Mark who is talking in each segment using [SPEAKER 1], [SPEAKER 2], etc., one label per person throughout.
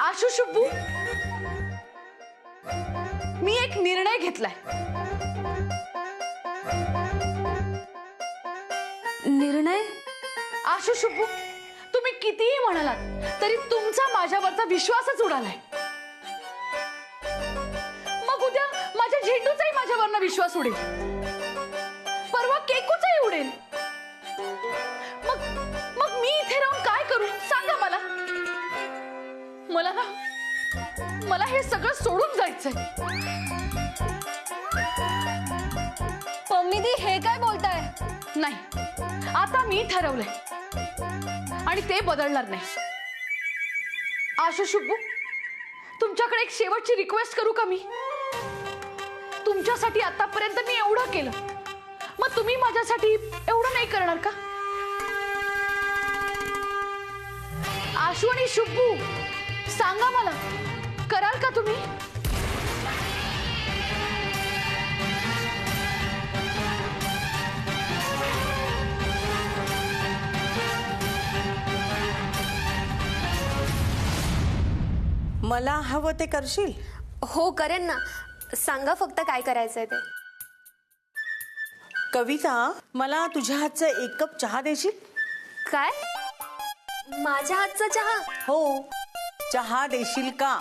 [SPEAKER 1] आशु शुभू, मी एक निर्णय घेतलाय.
[SPEAKER 2] निर्णय?
[SPEAKER 1] आशु शुभू, तुम्ही कितीही म्हणालात तरी तुमचा माझ्यावरचा विश्वासच उडालाय. मग उद्या माझ्या झेंडूचाही माझ्यावरनं विश्वास उडेल, परवा केकूचाही उडेल. मग मग मी इथे राहून काय करू सांगा मला. मला हे सगळं सोडून जायचंय.
[SPEAKER 2] मम्मी दी हे काय बोलताय?
[SPEAKER 1] नाही, आता मी ठरवलंय आणि ते बदलणार नाही. आशु शुभू, तुमच्याकडे एक शेवटची रिक्वेस्ट करू का मी? तुमच्यासाठी आतापर्यंत मी एवढं केलं, मग तुम्ही माझ्यासाठी एवढं नाही करणार का? आशु आणि शुभू, सांगा मला, कराल का तुम्ही?
[SPEAKER 3] मला हवं ते करशील?
[SPEAKER 2] हो करेन ना, सांगा फक्त काय करायचंय ते.
[SPEAKER 3] कविता, मला तुझ्या हातचा 1 कप चहा देशील?
[SPEAKER 2] काय? माझ्या हातचा चहा?
[SPEAKER 3] हो, चहा देशील का?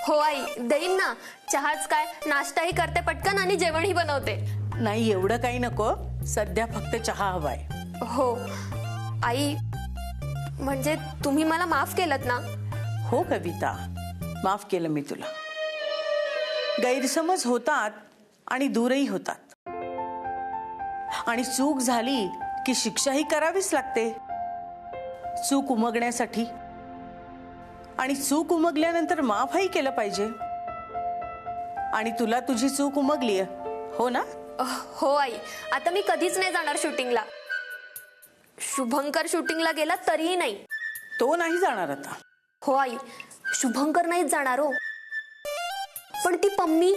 [SPEAKER 2] हो आई, देईन ना. चहाच काय, नाश्ताही करते पटकन आणि जेवणही बनवते.
[SPEAKER 3] नाही, एवढं काही नको, सध्या फक्त चहा हवाय.
[SPEAKER 2] हो आई, म्हणजे तुम्ही मला माफ केलत ना?
[SPEAKER 3] हो कविता, माफ केलं मी तुला. गैरसमज होतात आणि दूरही होतात, आणि चूक झाली की शिक्षाही करावीच लागते चूक उमगण्यासाठी. आणि चूक उमगल्यानंतर माफही केलं पाहिजे. आणि तुला तुझी चूक उमगलीय, हो ना?
[SPEAKER 2] हो आई, आता मी कधीच नाही जाणार शूटिंगला. शुभंकर शूटिंगला गेला तरीही नाही.
[SPEAKER 3] तो नाही जाणार आता.
[SPEAKER 2] हो आई, शुभंकर नाहीच जाणार हो. पण ती पम्मी,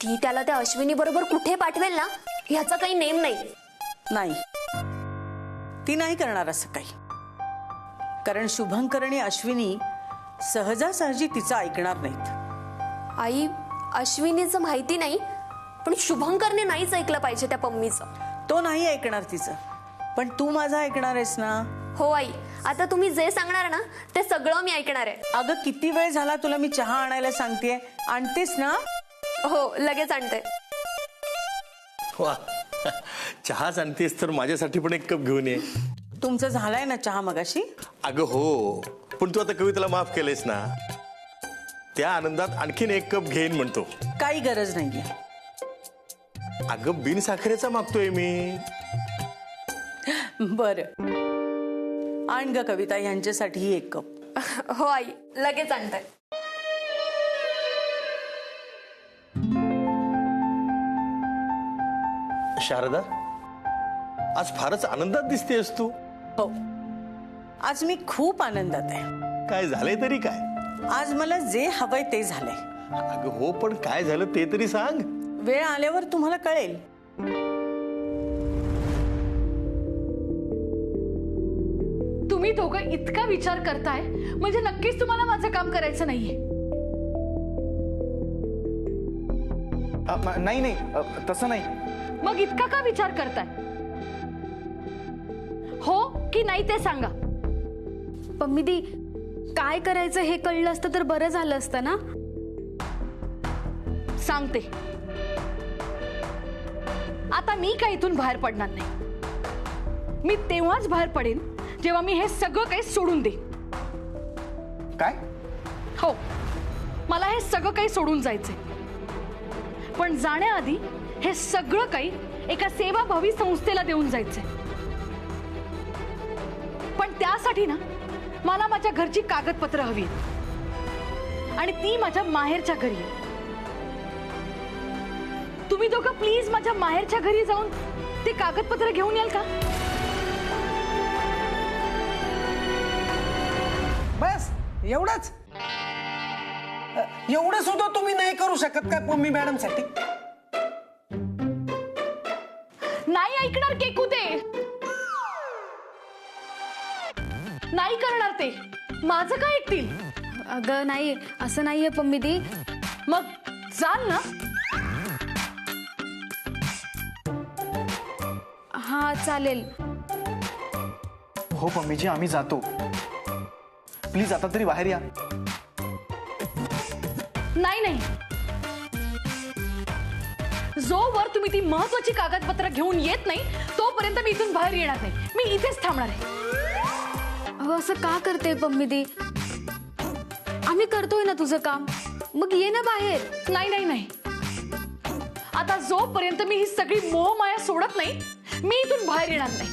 [SPEAKER 2] ती त्याला त्या अश्विनी बरोबर कुठे पाठवेल ना, ह्याचा काही नेम नाही.
[SPEAKER 3] नाही, ती नाही करणार असं काही. कारण शुभंकर आणि अश्विनी सहजासहजी तिचं ऐकणार नाहीत.
[SPEAKER 2] आई, अश्विनीचं माहिती नाही, पण शुभंकरने नाहीच ऐकलं पाहिजे त्या पम्मीचं.
[SPEAKER 3] तो नाही ऐकणार तिचं, पण तू माझं ऐकणार आहेस ना?
[SPEAKER 2] हो आई, आता तुम्ही जे सांगणार ना ते सगळं मी ऐकणार आहे.
[SPEAKER 3] अगं, किती वेळ झाला तुला मी चहा आणायला सांगतेय, आणतेस ना?
[SPEAKER 2] हो, लगेच आणते.
[SPEAKER 4] वा, चहा आणतेस तर माझ्यासाठी पण 1 कप घेऊन ये.
[SPEAKER 3] तुमचं झालाय ना चहा मगाशी?
[SPEAKER 4] अगं हो, पण तू आता कवितेला माफ केलेस ना, त्या आनंदात आणखीन 1 कप घेईन म्हणतो.
[SPEAKER 3] काही गरज नाहीये.
[SPEAKER 4] अगं, बिन साखरेचा मागतोय मी.
[SPEAKER 3] बरं, आण ग कविता, यांच्यासाठी 1 कप.
[SPEAKER 2] हो आई, लगेच आणते.
[SPEAKER 4] शारदा, आज फारच आनंदात दिसतेस तू.
[SPEAKER 3] हो, आज मी खूप आनंदात आहे.
[SPEAKER 4] काय झालंय तरी काय?
[SPEAKER 3] आज मला जे हवंय ते झालंय.
[SPEAKER 4] अगं हो, पण काय झालं ते तरी सांग.
[SPEAKER 3] वेळ आल्यावर तुम्हाला कळेल.
[SPEAKER 1] तुम्ही दोघं इतका विचार करताय म्हणजे नक्कीच तुम्हाला माझं काम करायचं नाहीये.
[SPEAKER 5] नाही नाही, तसं नाही.
[SPEAKER 1] मग इतका का विचार करताय? हो की नाही ते सांगा.
[SPEAKER 2] पम्मी दी, काय करायचं हे कळलं असतं तर बरं झालं असतं ना.
[SPEAKER 1] सांगते. आता मी काय इथून बाहेर पडणार नाही. मी तेव्हाच बाहेर पडेन जेव्हा मी हे सगळं काही सोडून देईन.
[SPEAKER 5] काय?
[SPEAKER 1] हो, मला हे सगळं काही सोडून जायचंय. पण जाण्याआधी हे सगळं काही एका सेवाभावी संस्थेला देऊन जायचंय. पण त्यासाठी ना मला माझ्या घरची कागदपत्र हवी आहेत, आणि ती माझ्या माहेरच्या घरी आहे. तुम्ही दोघं प्लीज माझ्या माहेरच्या घरी जाऊन ते कागदपत्र घेऊन याल का?
[SPEAKER 6] बस एवढंच? एवढं सुद्धा तुम्ही नाही करू शकत काय पम्मी मॅडम साठी?
[SPEAKER 1] नाही ऐकणार केकू ते. नाही करणार ते. माझं काय ऐकतील?
[SPEAKER 2] अगं नाही, असं नाहीये पम्मी दी.
[SPEAKER 1] मग जाल ना.
[SPEAKER 2] हा चालेल.
[SPEAKER 5] हो पम्मीजी, आम्ही जातो. प्लीज आता तरी बाहेर या.
[SPEAKER 1] नाही नाही, जोवर तुम्ही ती महत्वाची कागदपत्र घेऊन येत नाही तोपर्यंत मी इथून बाहेर येणार नाही. मी इथेच थांबणार आहे.
[SPEAKER 2] अहो असं का करते पम्मी दी? आम्ही करतोय ना तुझं काम, मग ये ना बाहेर.
[SPEAKER 1] नाही नाही नाही, आता जोपर्यंत मी ही सगळी मोहमाया सोडत नाही मी इथून बाहेर येणार नाही.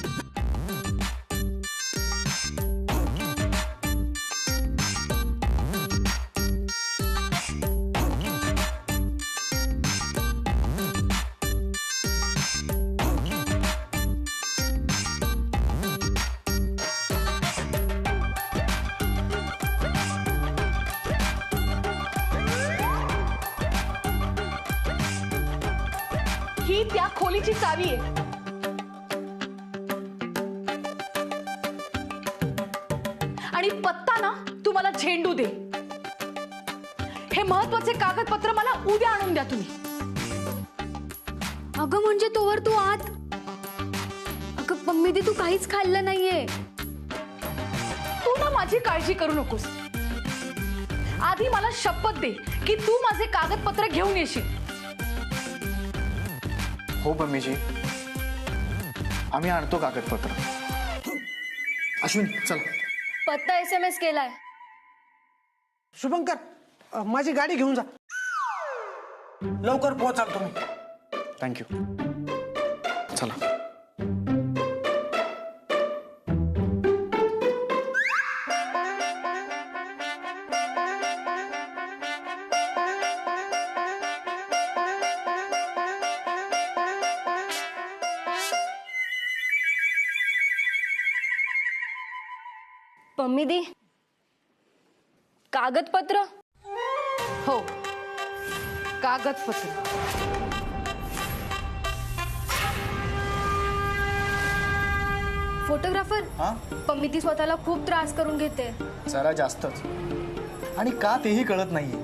[SPEAKER 1] ही त्या खोलीची चावी आहे. आणि पत्ता ना तुम्हाला झेंडू दे. हे महत्वाचे कागदपत्र मला उद्या आणून द्या तुम्ही.
[SPEAKER 2] अगं म्हणजे तोवर तू आत. अगं पम्मी दी, तू काहीच खाल्लं नाहीये.
[SPEAKER 1] तू ना माझी काळजी करू नकोस. आधी मला शपथ दे की तू माझे कागदपत्र घेऊन येशील.
[SPEAKER 5] हो पम्मीजी, आम्ही आणतो कागदपत्र. अश्विनी चला.
[SPEAKER 2] पत्ता SMS केलाय.
[SPEAKER 6] शुभंकर, माझी गाडी घेऊन जा. लवकर पोहोचाल तुम्ही.
[SPEAKER 5] थँक्यू. चला.
[SPEAKER 2] पम्मी दी, कागदपत्र.
[SPEAKER 1] हो, कागदपत्र.
[SPEAKER 2] फोटोग्राफर,
[SPEAKER 5] हा,
[SPEAKER 2] पम्मी दी स्वतःला खूप त्रास करून घेते.
[SPEAKER 5] जरा जास्तच. आणि का तेही कळत नाहीये.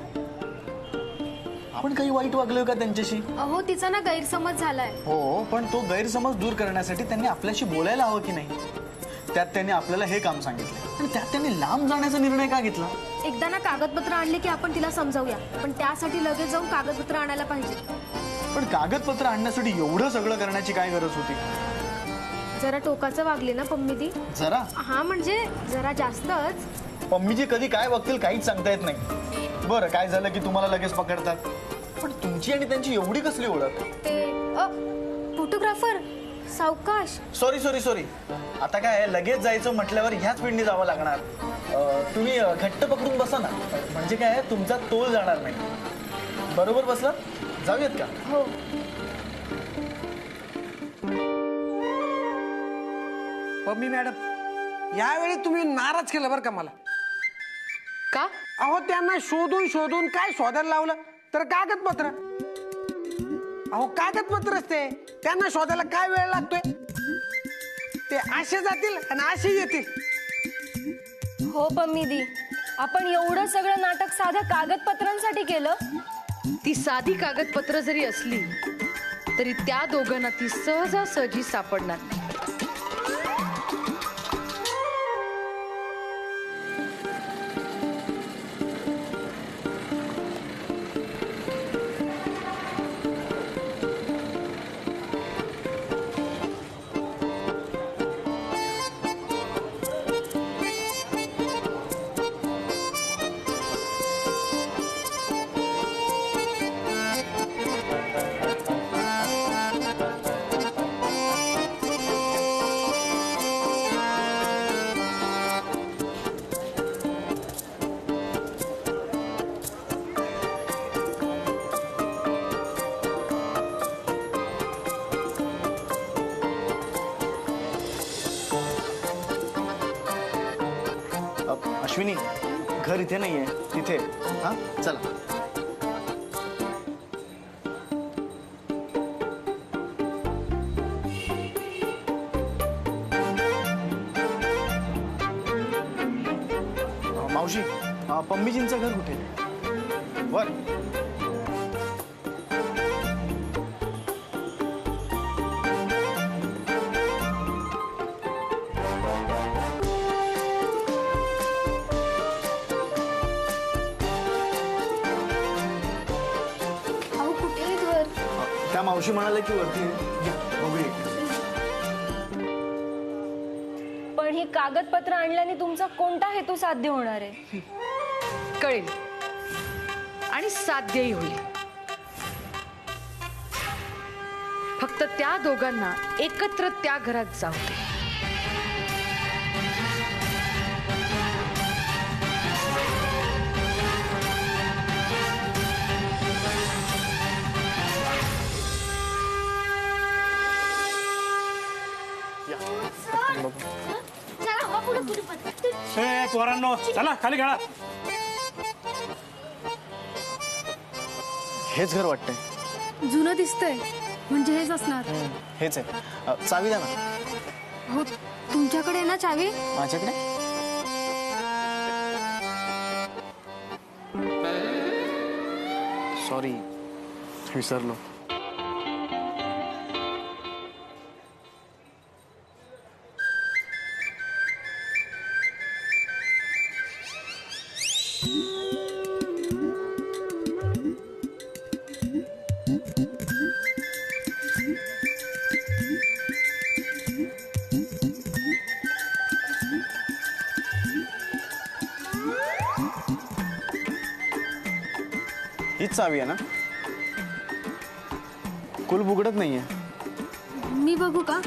[SPEAKER 5] आपण काही वाईट वागलोय का त्यांच्याशी?
[SPEAKER 2] अहो तिचा ना गैरसमज झालाय.
[SPEAKER 5] हो, पण तो गैरसमज दूर करण्यासाठी त्यांनी आपल्याशी बोलायला हवं की नाही? त्यात त्यांनी आपल्याला हे काम सांगितलं आणि त्यात त्यांनी लांब जाण्याचा निर्णय का घेतला?
[SPEAKER 2] एकदा ना कागदपत्र आणले की आपण तिला समजावूया, पण त्यासाठी लगेच जाऊन कागदपत्र आणायला पाहिजे.
[SPEAKER 5] पण कागदपत्र आणण्यासाठी एवढं सगळं करण्याची काय गरज होती?
[SPEAKER 2] जरा टोकाचं वागले ना पम्मी दी.
[SPEAKER 5] जरा?
[SPEAKER 2] हा म्हणजे जरा जास्तच.
[SPEAKER 5] पम्मीजी कधी काय बघतील काहीच सांगता येत नाही. बरं, काय झालं की तुम्हाला लगेच पकडतात, पण तुमची आणि त्यांची एवढी कसली ओळख?
[SPEAKER 2] ते फोटोग्राफर सावकाश.
[SPEAKER 5] सॉरी. आता काय लगेच जायचं म्हटल्यावर ह्याच पिंडी जावं लागणार. तुम्ही घट्ट पकडून बसा ना, म्हणजे काय तुमचा तोल जाणार नाही. बरोबर बसला? जाऊयात का?
[SPEAKER 2] हो.
[SPEAKER 6] पम्मी मॅडम, यावेळी तुम्ही नाराज केलं बरं का मला.
[SPEAKER 1] का?
[SPEAKER 6] अहो त्यांना शोधून शोधून काय शोधायला लावलं तर कागदपत्र. अहो कागदपत्रच ते, त्यांना शोधायला काय वेळ लागतोय? ते असे जातील आणि असे येतील.
[SPEAKER 2] हो पम्मी दी, आपण एवढं सगळं नाटक साध्या कागदपत्रांसाठी केलं.
[SPEAKER 1] ती साधी कागदपत्र जरी असली तरी त्या दोघांना ती सहजासहजी सापडणार नाही.
[SPEAKER 5] अश्विनी, घर इथे नाहीये, तिथे. हा चला. मावशी, पम्मीजींचं घर कुठे? वर.
[SPEAKER 2] अहो कुठे आहे घर?
[SPEAKER 5] त्या मावशी म्हणाले की वरती या, बघूया.
[SPEAKER 7] पण ही कागदपत्र आणल्याने तुमचा कोणता हेतू साध्य होणार आहे?
[SPEAKER 1] कळेल आणि साध्यही होईल. फक्त त्या दोघांना एकत्र त्या घरात जाऊ दे.
[SPEAKER 8] पोरांनो चला खाली खेळा.
[SPEAKER 5] हेच घर वाटतंय.
[SPEAKER 2] जुनं दिसतंय, म्हणजे हेच असणार.
[SPEAKER 5] हेच आहे. चावी द्या ना.
[SPEAKER 2] हो, तुमच्याकडे आहे ना चावी?
[SPEAKER 5] माझ्याकडे. सॉरी, विसरलो. हीच चावी आहे ना? कुलूप उघडत नाहीये.
[SPEAKER 2] मी बघू का?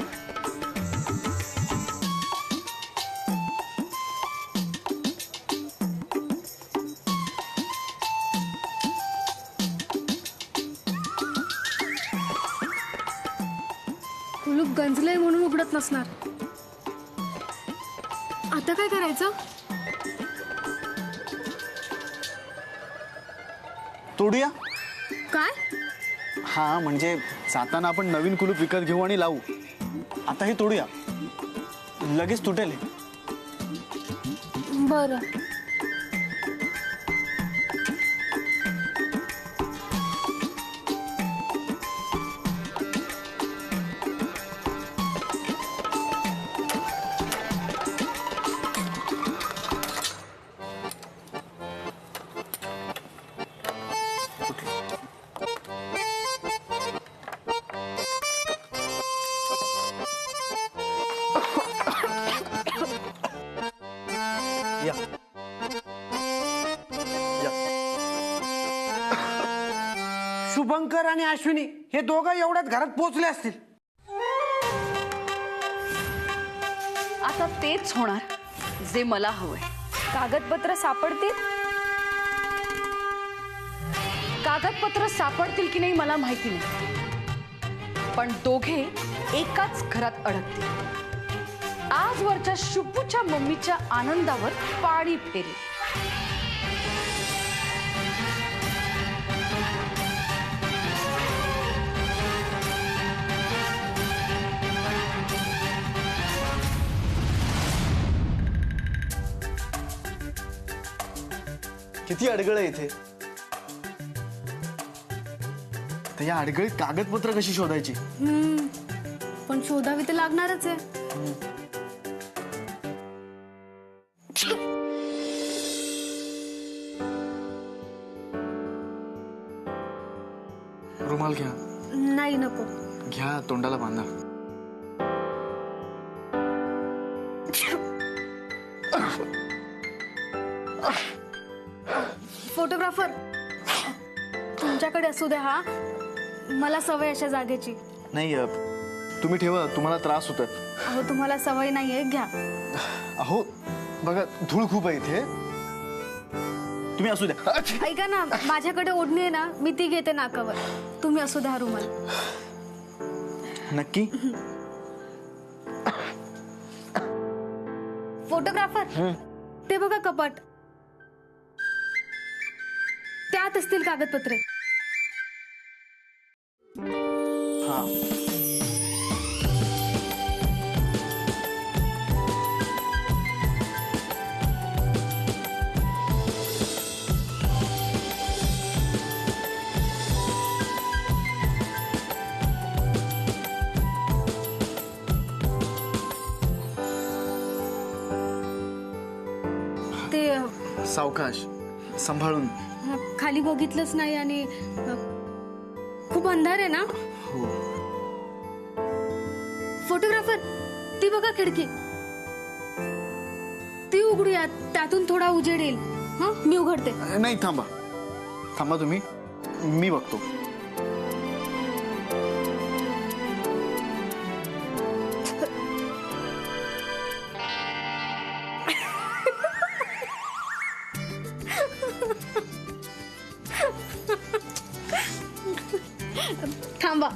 [SPEAKER 2] कुलूप गंजलंय म्हणून उघडत नसणार. आता काय करायचं?
[SPEAKER 5] तोडूया.
[SPEAKER 2] काय?
[SPEAKER 5] हा, म्हणजे जाताना आपण नवीन कुलूप विकत घेऊ आणि लावू. आता हे तोडूया, लगेच तुटेल.
[SPEAKER 2] बरं.
[SPEAKER 5] या. या.
[SPEAKER 6] शुभंकर आणि अश्विनी हे दोघं एवढ्यात घरात पोहोचले असतील.
[SPEAKER 1] आता तेच होणार जे मला हवंय.
[SPEAKER 7] कागदपत्र सापडतील?
[SPEAKER 1] कागदपत्र सापडतील की नाही मला माहिती नाही, पण दोघे एकाच घरात अडकतील. आजवरच्या शुभूच्या मम्मीच्या आनंदावर पाणी फेरेल.
[SPEAKER 5] किती अडगळ आहे इथे. तर या अडगळीत कागदपत्र कशी शोधायची?
[SPEAKER 2] पण शोधावी तर लागणारच आहे.
[SPEAKER 5] रुमाल घ्या.
[SPEAKER 2] नाही, नको.
[SPEAKER 5] घ्या, तोंडाला बांधा.
[SPEAKER 2] फोटोग्राफर, तुमच्याकडे असू द्या. हा, मला सवय अशा जागेची.
[SPEAKER 5] नाही, तुम्ही ठेवा, तुम्हाला त्रास होतोय.
[SPEAKER 2] अहो, तुम्हाला सवय नाहीये, घ्या.
[SPEAKER 5] अहो बघा, धूळ खूप आहे इथे. तुम्ही असू द्या.
[SPEAKER 2] ऐका ना, माझ्याकडे ओढणी आहे ना, मी ती घेते नाकावर. तुम्ही असू द्या रुमाल.
[SPEAKER 5] नक्की?
[SPEAKER 2] फोटोग्राफर, ते बघा कपाट. त्यात असतील कागदपत्रे.
[SPEAKER 5] हा. सावकाश, सांभाळून.
[SPEAKER 7] खाली बघितलंच नाही आणि खूप अंधार आहे ना.
[SPEAKER 5] हो.
[SPEAKER 7] फोटोग्राफर, ती बघा खिडकी, ती उघडूया, त्यातून थोडा उजेड येईल. हा, मी उघडते.
[SPEAKER 5] नाही, थांबा थांबा तुम्ही, मी बघतो.
[SPEAKER 7] थांबा.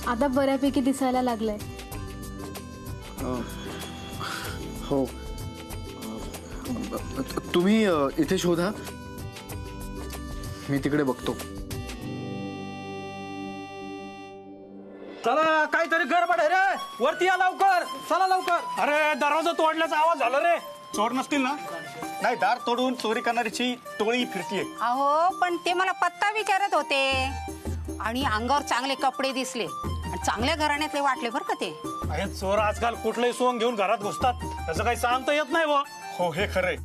[SPEAKER 7] आता बऱ्यापैकी दिसायला लागलंय.
[SPEAKER 5] हो. तुम्ही इथे शोधा, मी तिकडे बघतो.
[SPEAKER 8] चला, काहीतरी गडबड आहे रे. वरती या लवकर, चला लवकर. अरे दरवाजा तोडल्याचा आवाज झाला रे. चोर नसतील ना?
[SPEAKER 5] नाही, दार तोडून चोरी करणारीची टोळी फिरतीये.
[SPEAKER 9] अहो, पण ते मला पत्ता विचारत होते आणि अंगावर चांगले कपडे दिसले आणि चांगल्या घराण्यातले वाटले बरं का ते.
[SPEAKER 8] अरे चोर आजकाल कुठलंही सोंग घेऊन घरात घुसतात, त्याचं काही सांगता येत नाही बा.
[SPEAKER 5] हो, हे खरंय.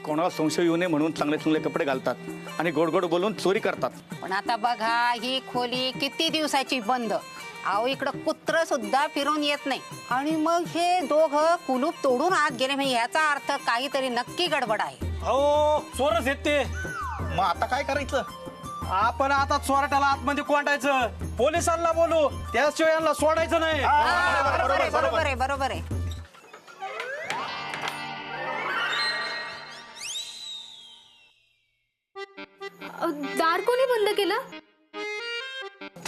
[SPEAKER 5] कोणाला संशय येऊ नये म्हणून चांगले चांगले कपडे घालतात आणि गोड गोड बोलून चोरी करतात.
[SPEAKER 9] पण आता बघा, ही खोली किती दिवसाची बंद. अहो, इकडं कुत्र सुद्धा फिरून येत नाही आणि मग हे दोघं कुलूप तोडून आत गेले, म्हणजे याचा अर्थ काहीतरी नक्की गडबड आहे.
[SPEAKER 8] अहो, चोरच येत ते.
[SPEAKER 5] मग आता काय करायचं?
[SPEAKER 8] आपण आता चोरट्याला आतमध्ये कोंडायचं, पोलिसांना बोलू, त्याशिवाय यांना सोडायचं नाही.
[SPEAKER 9] बरोबर आहे, बरोबर आहे, बरोबर आहे.
[SPEAKER 7] दार कोणी बंद केलं?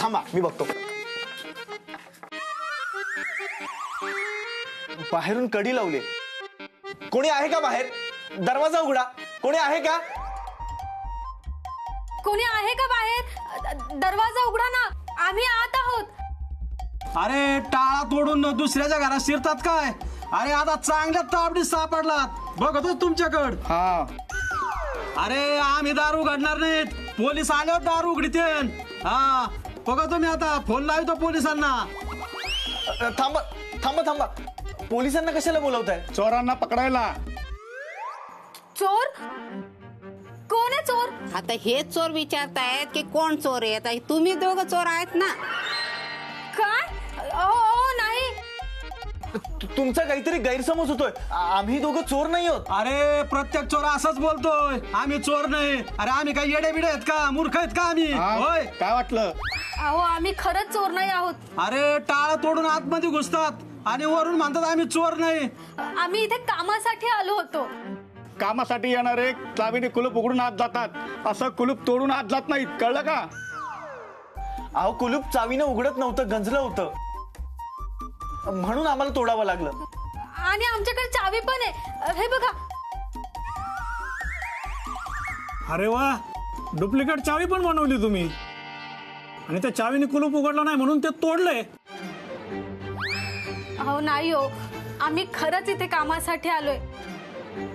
[SPEAKER 5] थांबा, मी बघतो. बाहेरून कडी लावली. कोणी आहे का बाहेर? दरवाजा उघडा. कोणी आहे का?
[SPEAKER 7] कोणी आहे का बाहेर? दरवाजा उघडा ना, आम्ही आत आहोत.
[SPEAKER 8] अरे टाळा तोडून दुसऱ्याच्या घरात शिरतात काय? अरे आता चांगल्या ताबडीत सापडलात, बघतो तुमच्याकडं.
[SPEAKER 5] हा.
[SPEAKER 8] अरे आम्ही दार उघडणार नाहीत, पोलीस आल्यावर दार उघडीतेन. हा, बघा तुम्ही, आता फोन लावतो पोलिसांना.
[SPEAKER 5] थांबा थांबा थांबा, पोलिसांना कशाला बोलवताय?
[SPEAKER 8] चोरांना पकडायला.
[SPEAKER 7] चोर? कोण आहे चोर?
[SPEAKER 9] आता हे चोर विचारतायत की कोण चोर आहे. आता तुम्ही दोघं चोर आहेत ना.
[SPEAKER 7] काय? ओ नाही.
[SPEAKER 5] तुमचा काहीतरी गैरसमज होतोय. आम्ही दोघं चोर नाही आहोत.
[SPEAKER 8] अरे प्रत्येक चोर असंच बोलतोय, आम्ही चोर नाही. अरे आम्ही काय येडे बिडे आहेत का? मूर्ख आहेत का आम्ही? होय, काय वाटलं?
[SPEAKER 7] अहो, आम्ही खरंच चोर नाही आहोत.
[SPEAKER 8] अरे टाळा तोडून आतमध्ये घुसतात आणि वरून म्हणतात आम्ही चोर नाही.
[SPEAKER 7] आम्ही इथे कामासाठी आलो होतो.
[SPEAKER 10] कामासाठी येणारे चावीने कुलूप उघडून आत जातात, असं कुलूप तोडून आत जात नाहीत, कळलं का?
[SPEAKER 5] अहो, कुलूप चावीनं उघडत नव्हतं, गंजलं होतं, म्हणून आम्हाला तोडावं लागलं.
[SPEAKER 7] आणि आमच्याकडे चावी पण आहे, हे बघा.
[SPEAKER 8] अरे वा, डुप्लिकेट चावी पण बनवली तुम्ही आणि त्या चावीने कुलूप उघडलं नाही म्हणून ते तोडलंय.
[SPEAKER 7] अहो नाही हो, आम्ही खरंच इथे कामासाठी आलोय.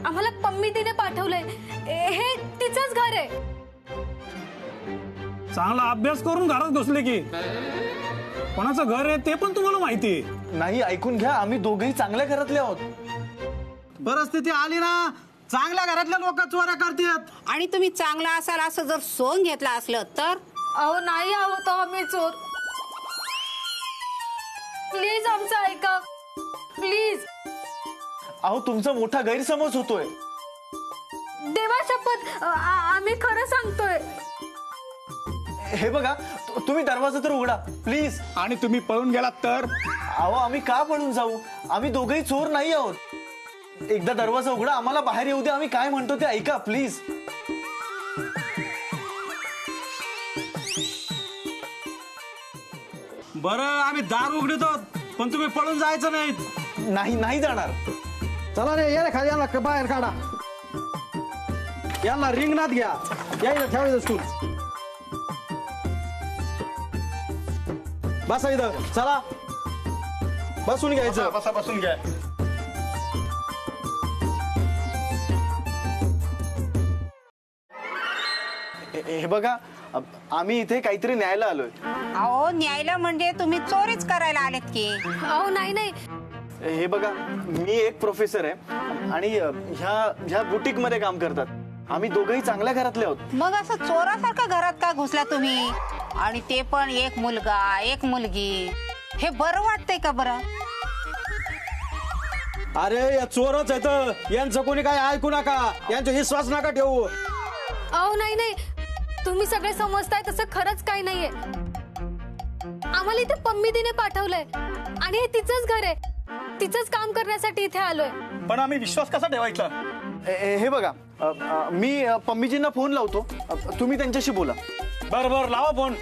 [SPEAKER 7] आम्हाला पम्मी तिने पाठवलंय. हे तिचंच घर आहे.
[SPEAKER 8] चांगला अभ्यास करून घरात घुसले की. कोणाचं घर आहे ते पण तुम्हाला माहिती
[SPEAKER 5] नाही. ऐकून घ्या, आम्ही दोघेही चांगल्या घरातले आहोत.
[SPEAKER 8] परिस्थिती आली ना, चांगल्या घरातल्या लोक चोऱ्या करतात.
[SPEAKER 9] आणि तुम्ही चांगला असाल असं जर सोंग घेतला असलं तर?
[SPEAKER 7] अहो नाही आहोत आम्ही चोर. प्लीज आमचं ऐका, प्लीज.
[SPEAKER 5] अहो, तुमचा मोठा गैरसमज होतोय.
[SPEAKER 7] देवा शपथ, आम्ही खरं सांगतोय.
[SPEAKER 5] हे बघा, तुम्ही दरवाजा तर उघडा प्लीज.
[SPEAKER 10] आणि तुम्ही पळून गेलात तर?
[SPEAKER 5] अहो, आम्ही का पळून जाऊ? आम्ही दोघेही चोर नाही आहोत. एकदा दरवाजा उघडा, आम्हाला बाहेर येऊ द्या. आम्ही काय म्हणतो ते ऐका प्लीज.
[SPEAKER 8] बरं, आम्ही दार उघडतो, पण तुम्ही पळून जायचं नाहीत.
[SPEAKER 5] नाही, नाही जाणार.
[SPEAKER 6] चला रे, या रे खाली, यांना बाहेर काढा. यांना रिंगणात घ्या, यायला ठेवायचं स्टूल. बसा इथं, चला बसून घ्यायचं.
[SPEAKER 10] बसा, बसून घ्या.
[SPEAKER 5] हे बघा, आम्ही इथे काहीतरी न्यायला आलोय.
[SPEAKER 9] अहो न्यायला म्हणजे तुम्ही चोरीच करायला आलेत की.
[SPEAKER 7] अहो नाही नाही,
[SPEAKER 5] हे बघा, मी एक प्रोफेसर आहे आणि ह्या बुटीक मध्ये काम करतात. आम्ही दोघंही चांगल्या घरातले आहोत.
[SPEAKER 9] मग असं चोरासारखं घरात का घुसला तुम्ही? आणि ते पण एक मुलगा एक मुलगी, हे बरं वाटतंय का बरं?
[SPEAKER 8] अरे या चोरच आहेत, यांचं कोणी काय ऐकू नका, यांचा विश्वास नका ठेवू.
[SPEAKER 7] अहो नाही नाही, तुम्ही सगळे समजताय तसं खरंच काही नाहीये. आम्हाला इथे पम्मीदीने पाठवलंय आणि हे तिचंच घर आहे, तिचंच काम करण्यासाठी इथे आलोय.
[SPEAKER 10] पण आम्ही विश्वास कसा ठेवायचा?
[SPEAKER 5] हे बघा, मी पम्मीजींना फोन लावतो, तुम्ही त्यांच्याशी बोला.
[SPEAKER 10] बरं लावा फोन.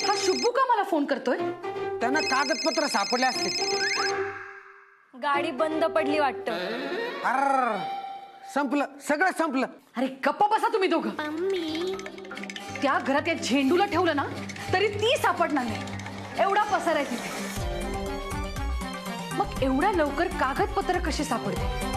[SPEAKER 1] हा शुभू का मला फोन करतोय?
[SPEAKER 6] त्यांना कागदपत्र सापडले असते.
[SPEAKER 7] गाडी बंद पडली वाटतं.
[SPEAKER 6] अर संपलं, सगळं संपलं.
[SPEAKER 1] अरे गप्पा बसा तुम्ही दोघं. त्या घरात या झेंडूला ठेवलं ना तरी ती सापडणार नाही, एवढा पसार आहे तिथे. मग एवढ्या लवकर कागदपत्र कसे सापडते?